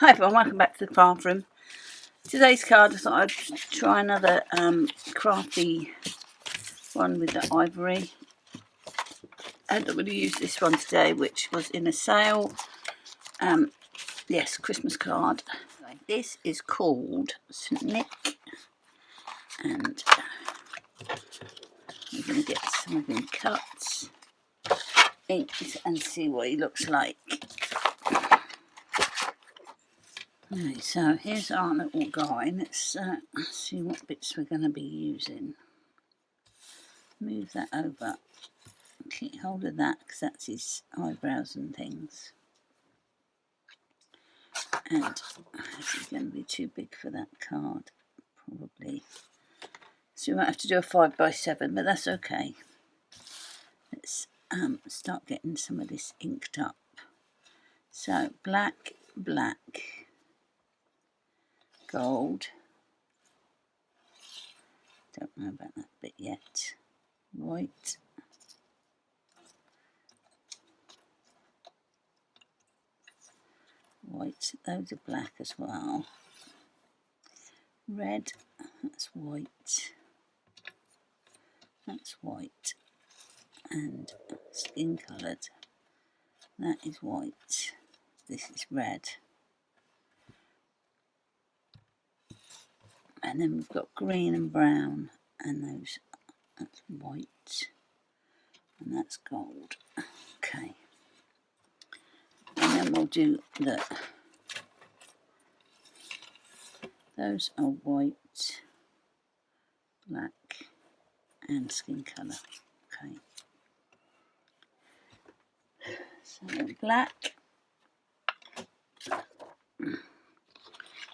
Hi everyone, welcome back to the craft room. Today's card, I thought I'd try another crafty one with the ivory. And I'm going to use this one today, which was in a sale. Yes, Christmas card. This is called Snick, and we're going to get some of them cuts, inked, and see what he looks like. Right, so here's our little guy. Let's see what bits we're going to be using. Move that over. Keep hold of that because that's his eyebrows and things. And this is going to be too big for that card, probably. So we might have to do a 5x7, but that's okay. Let's start getting some of this inked up. So black, black, gold. Don't know about that bit yet. White. White, those are black as well. Red, that's white. That's white. And skin coloured, that is white. This is red. And then we've got green and brown, and that's white, and that's gold. Okay. And then we'll do those are white, black, and skin colour. Okay. So black.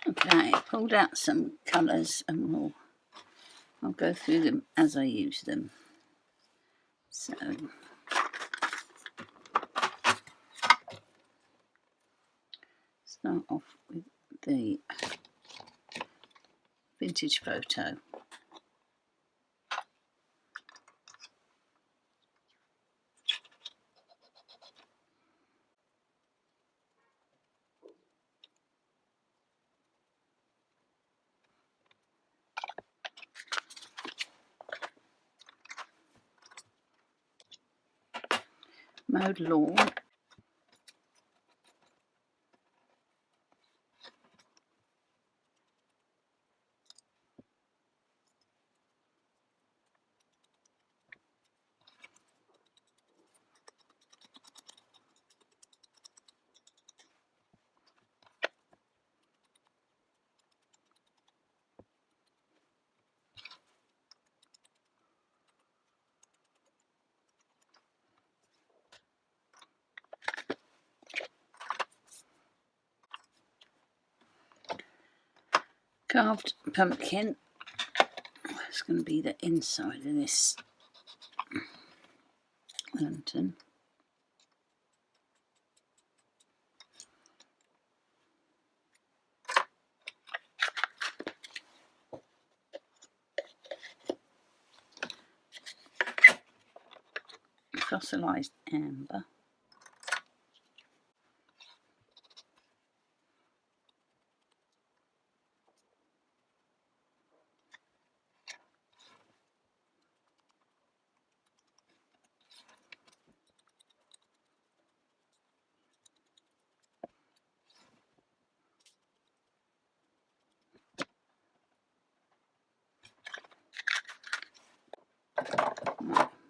Okay, I pulled out some colours and I'll go through them as I use them. So start off with the vintage photo. Mowed lawn. Carved pumpkin. It's going to be the inside of this lantern. Fossilised amber.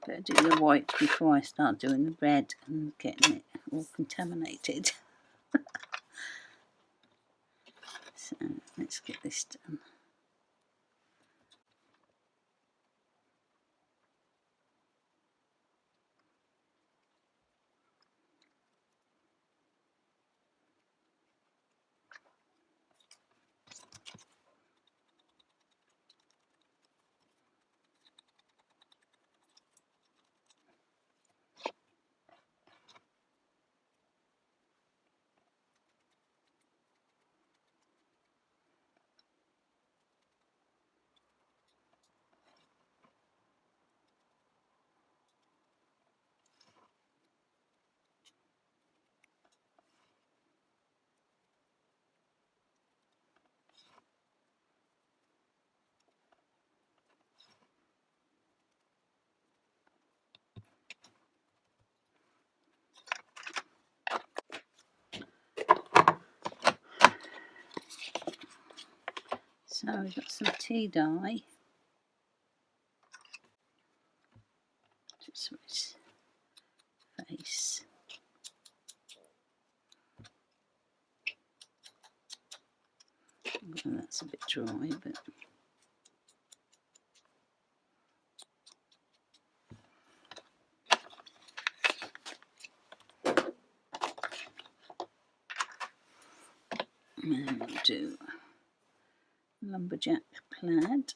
Better do the white before I start doing the red and getting it all contaminated. So let's get this done. So we've got some tea dye. Just his face. Well, that's a bit dry, but and then we'll do Lumberjack Plaid.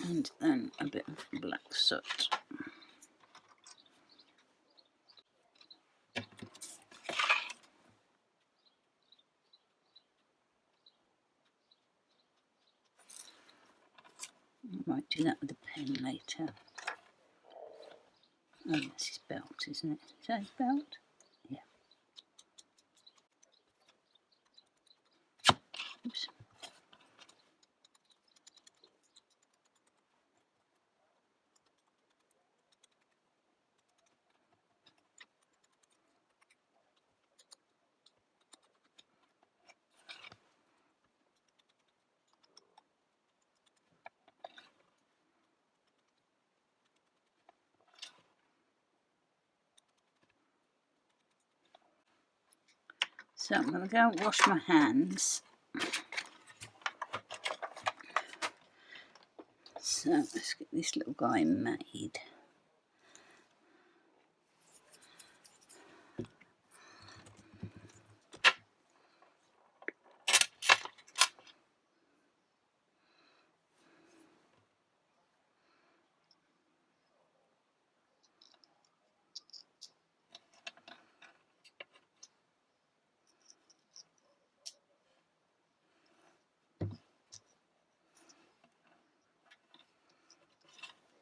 And then a bit of black soot. I might do that with a pen later. Oh, that's his belt, isn't it? Is that his belt? Yeah. Oops. So I'm going to go and wash my hands. So let's get this little guy made.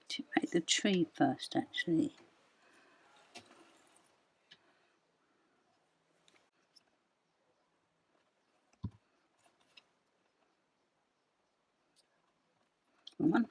To make the tree first, actually. Come on.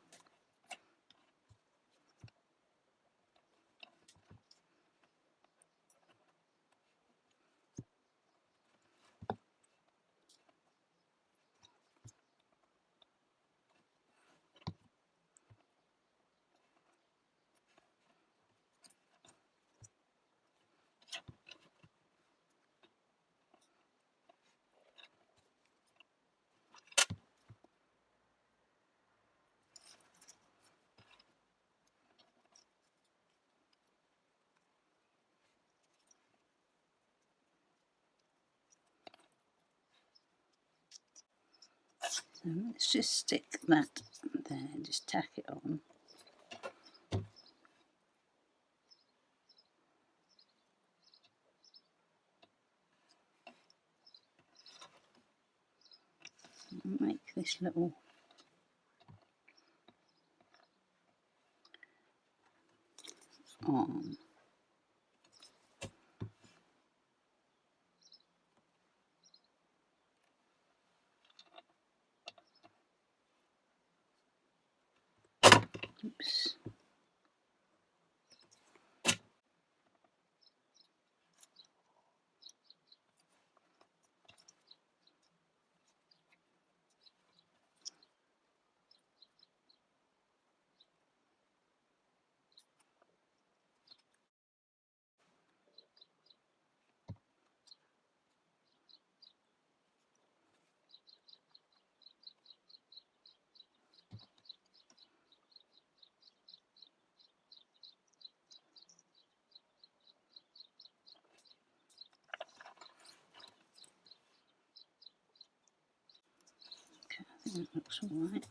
So let's just stick that there, just tack it on. And make this little arm. Oops. Okay, I think that looks all right.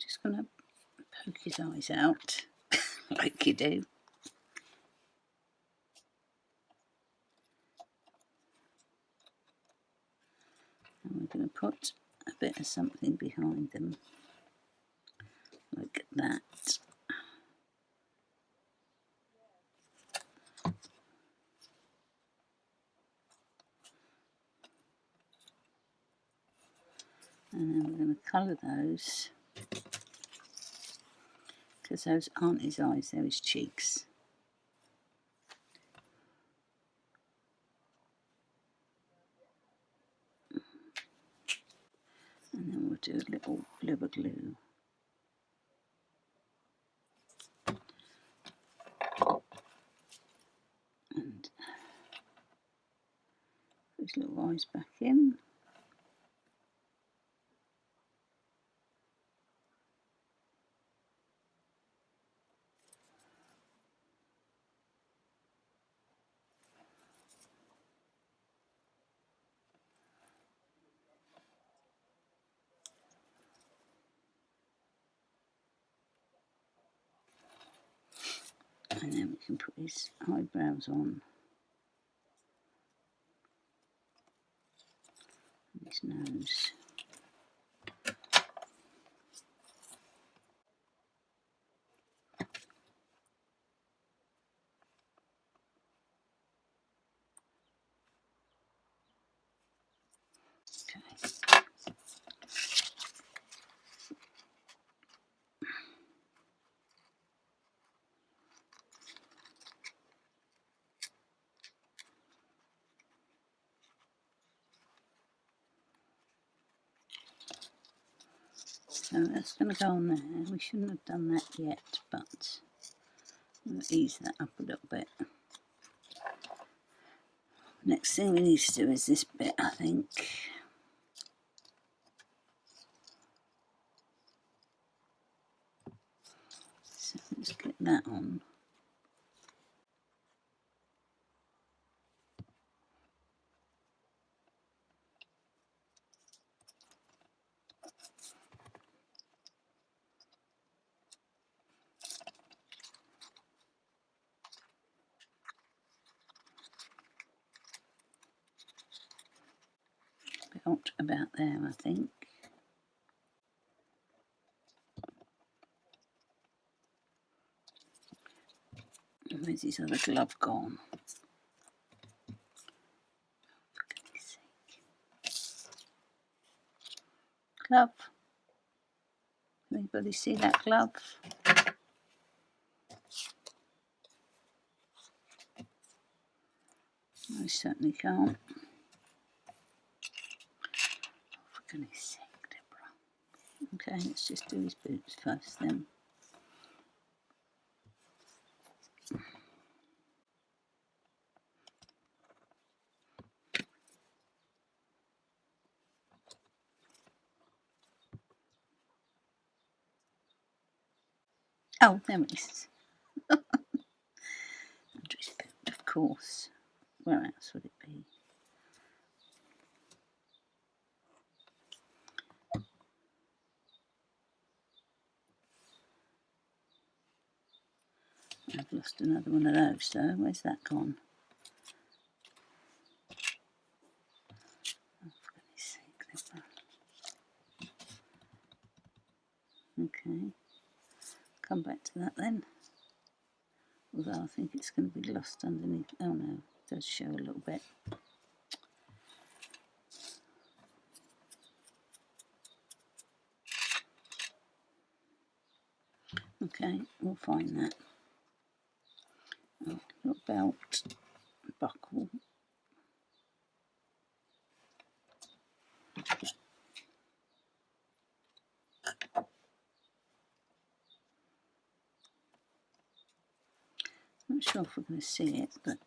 just going to poke his eyes out like you do. And we're going to put a bit of something behind them, like that. And then we're going to colour those, because those aren't his eyes, they're his cheeks. And then we'll do a little blubber glue. And put his little eyes back in. And then we can put his eyebrows on, and his nose. Okay. So that's going to go on there. We shouldn't have done that yet, but we'll ease that up a little bit. Next thing we need to do is this bit, I think. So let's get that on. About there, I think. Where's his other glove gone? For goodness sake. Glove. Anybody see that glove? I certainly can't. For goodness sake, Deborah. Okay, let's just do his boots first then. Oh, there it is. Under his boot, of course. Where else would it be? I've lost another one of those though. Where's that gone? Oh, for goodness sake, okay. Come back to that then. Although I think it's going to be lost underneath. Oh no, it does show a little bit. Okay, we'll find that. Oh, little belt, buckle. Not sure if we're going to see it, but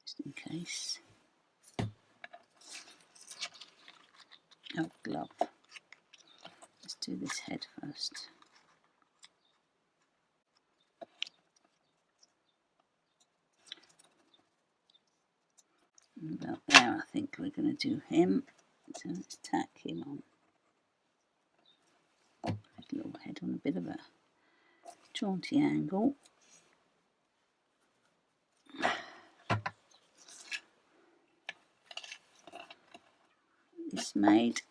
just in case. Oh, glove. Let's do this head first. About there, I think we're going to do him. So let's tack him on. His little head on a bit of a jaunty angle. This made.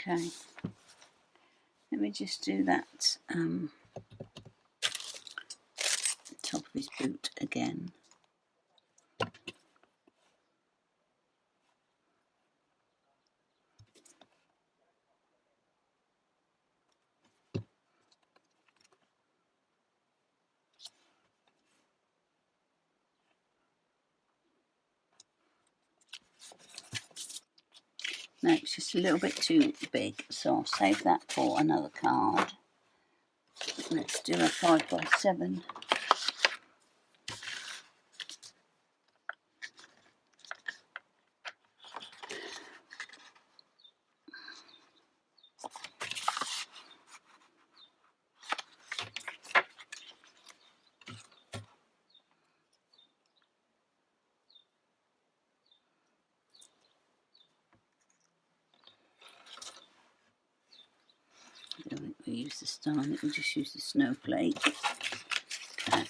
Okay, let me just do that top of his boot again. No, it's just a little bit too big, so I'll save that for another card. Let's do a 5x7. I don't think we use the star, I think we'll just use the snowflake. Okay.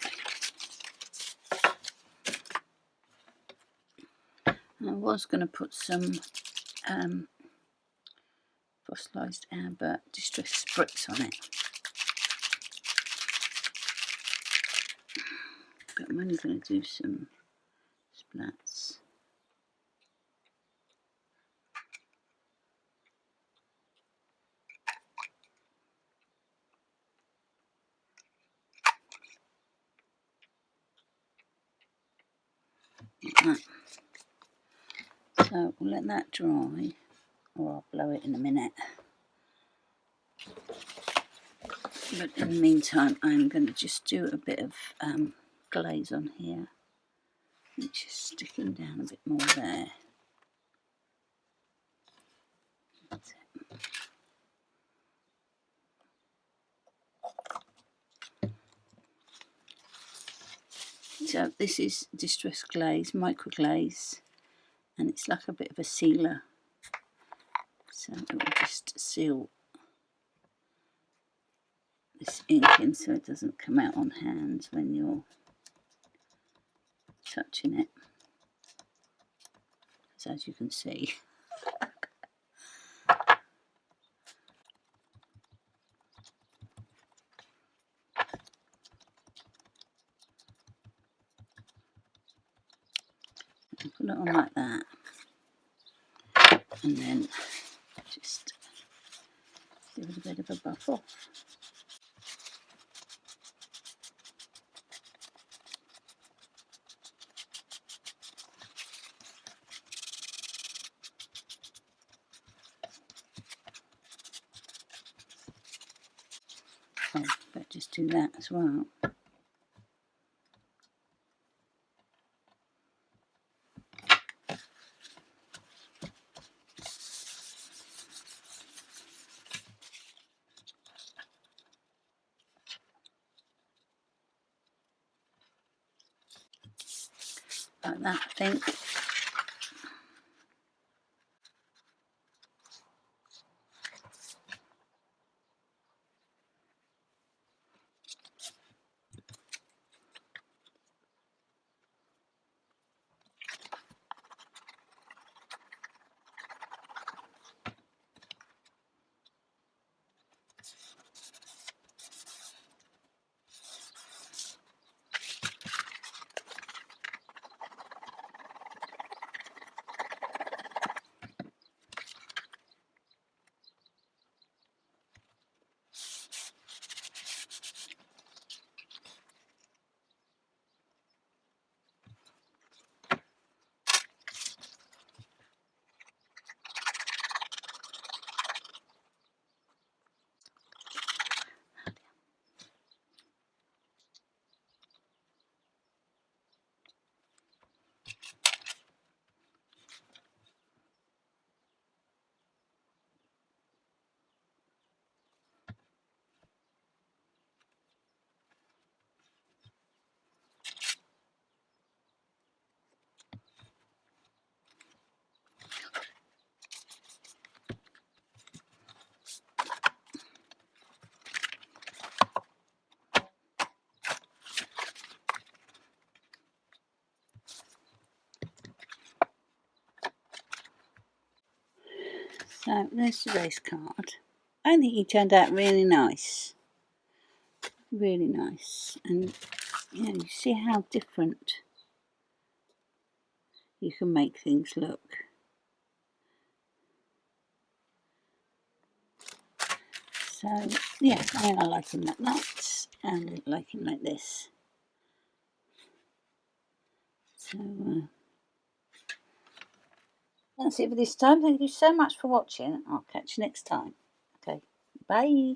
I was going to put some Fossilised Amber Distress Spritz on it, but I'm only going to do some splats. Like that. So we'll let that dry, or I'll blow it in a minute. But in the meantime, I'm going to just do a bit of glaze on here. It's just sticking down a bit more there. That's it. So this is Distress Glaze, micro glaze, and it's like a bit of a sealer. So it will just seal this ink in so it doesn't come out on hands when you're touching it. So as you can see. Put it on like that, and then just give it a bit of a buff off. Oh, but just do that as well. Like that, I think. So there's today's card. I think he turned out really nice. Really nice. And you see how different you can make things look. So yeah, I like him like that, and I like him like this. So that's it for this time. Thank you so much for watching. I'll catch you next time. Okay, bye.